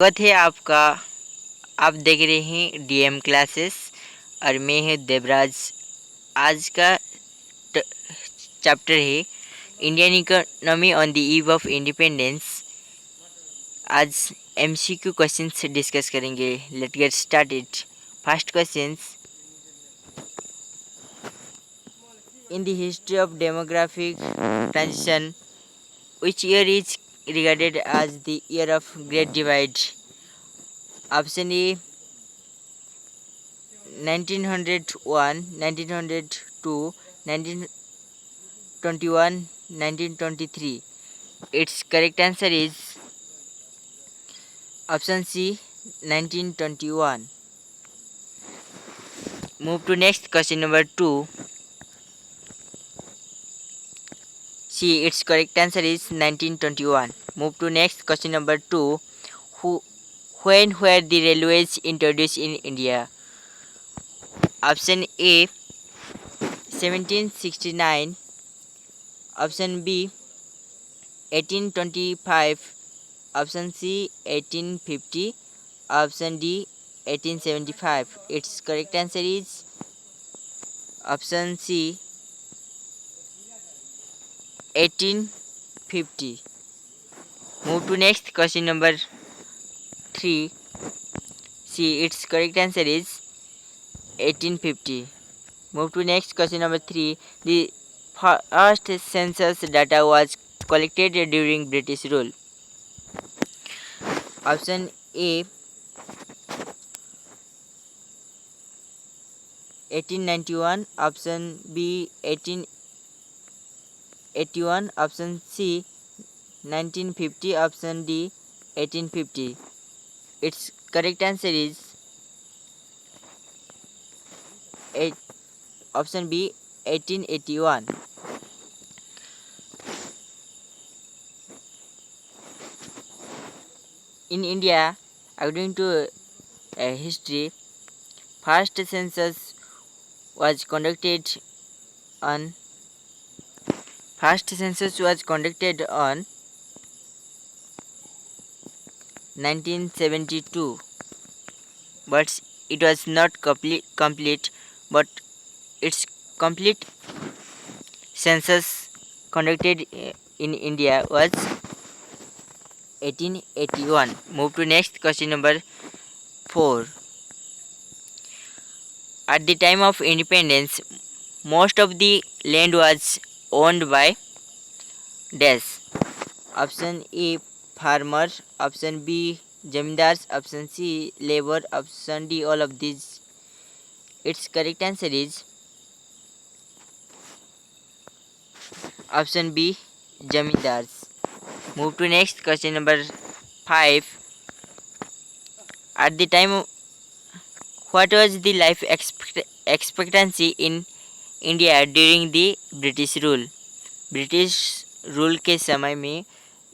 स्वागत है आपका। आप देख रहे हैं डीएम क्लासेस और मैं है देवराज। आज का चैप्टर है Indian economy on the eve of independence. आज एमसीक्यू क्वेश्चंस डिस्कस करेंगे। Let get started. First questions, in the history of demographic transition which year is regarded as the year of great divide? Option A 1901, 1902, 1921, 1923. Its correct answer is option C 1921. Move to next question number 2. C, its correct answer is 1921. Move to next question number 2. Who, when were the railways introduced in India? Option A 1769, option B 1825, option C 1850, option D 1875. Its correct answer is option C 1850. Move to next question number 3. C, its correct answer is 1850. Move to next question number 3. The first census data was collected during British rule. Option A 1891, option B 1881, option C 1950, option D 1850. Its correct answer is option B 1881. In India, according to history, first census was conducted on 1972, but it was not complete. But its complete census conducted in India was 1881. Move to next question number 4. At the time of independence, most of the land was owned by dash. Option A farmer, option B zamindars, option C labor, option D all of these. Its correct answer is option B zamindars. Move to next question number 5. At the time, what was the life expectancy in India during the British rule? British rule के समय में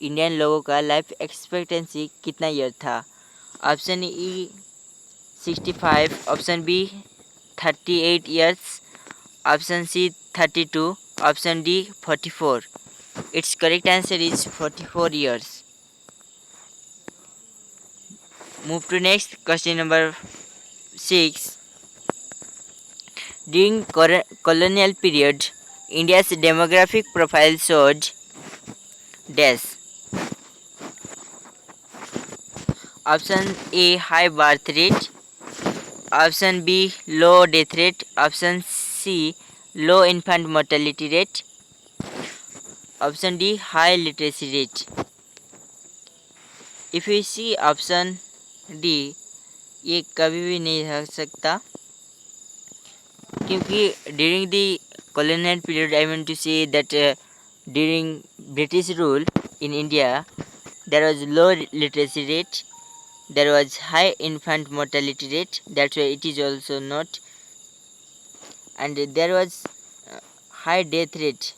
Indian लोगों का life expectancy कितना year था? Option A 65, option B 38 years, option C 32, option D 44. It's correct answer is 44 years. Move to next question number 6. During colonial period, India's demographic profile showed dash. Option A high birth rate, option B low death rate, option C low infant mortality rate, option D high literacy rate. If we see option D, ये कभी भी नहीं हो सकता, क्योंकि during the colonial period I want to say that during British rule in India there was low literacy rate, there was high infant mortality rate, that's why it is also not, and there was high death rate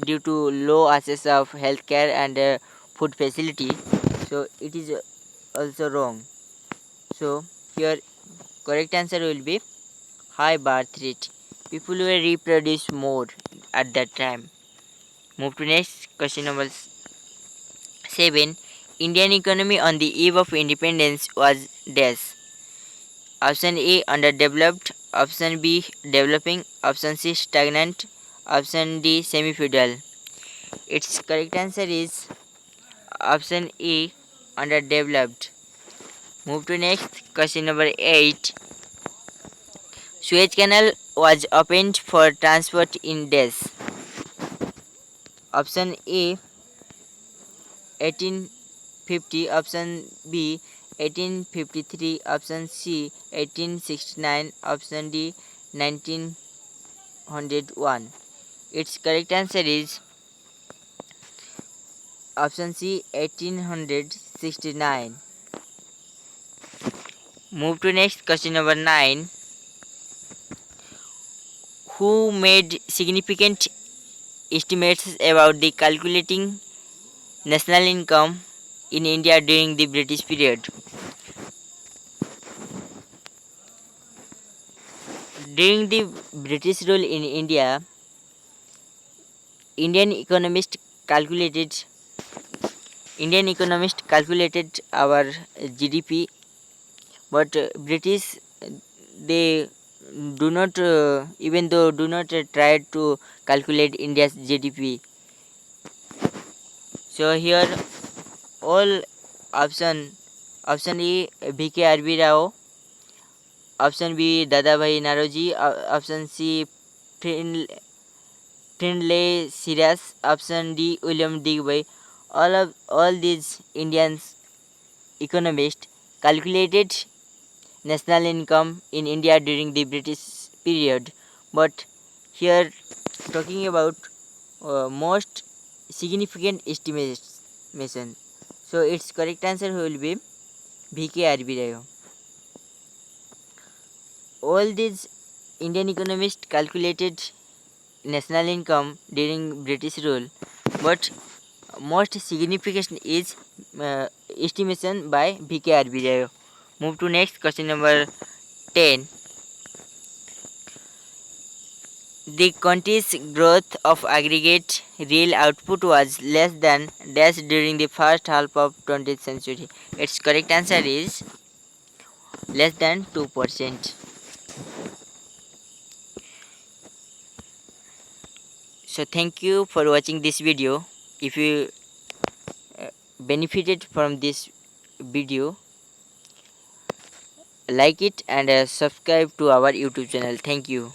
due to low access of healthcare and food facility, so it is also wrong. So here correct answer will be high birth rate. People will reproduce more at that time. Move to next question number 7. Indian economy on the eve of independence was dash. Option A underdeveloped, option B developing, option C stagnant, option D semi-feudal. Its correct answer is option A underdeveloped. Move to next question number 8. Suez Canal was opened for transport in dash. Option A 1850, option B 1853, option C 1869, option D 1901. Its correct answer is option C 1869. Move to next question number 9. Who made significant estimates about the calculating national income in India during the British period? During the British rule in India, Indian economists calculated our GDP, but British, they do not even though do not try to calculate India's GDP. So here all option E VK Rao, option B Dadabhai Naroji, option C Finlay Sirius, option D William Digby. All these Indians economists calculated national income in India during the British period, but here talking about most significant estimation. So its correct answer will be VK Rao. All these Indian economists calculated national income during British rule, but most significant is estimation by VK Rao. Move to next question number 10. The country's growth of aggregate real output was less than dash during the first half of 20th century. Its correct answer is less than 2%. So thank you for watching this video. If you benefited from this video, like it and subscribe to our YouTube channel. Thank you.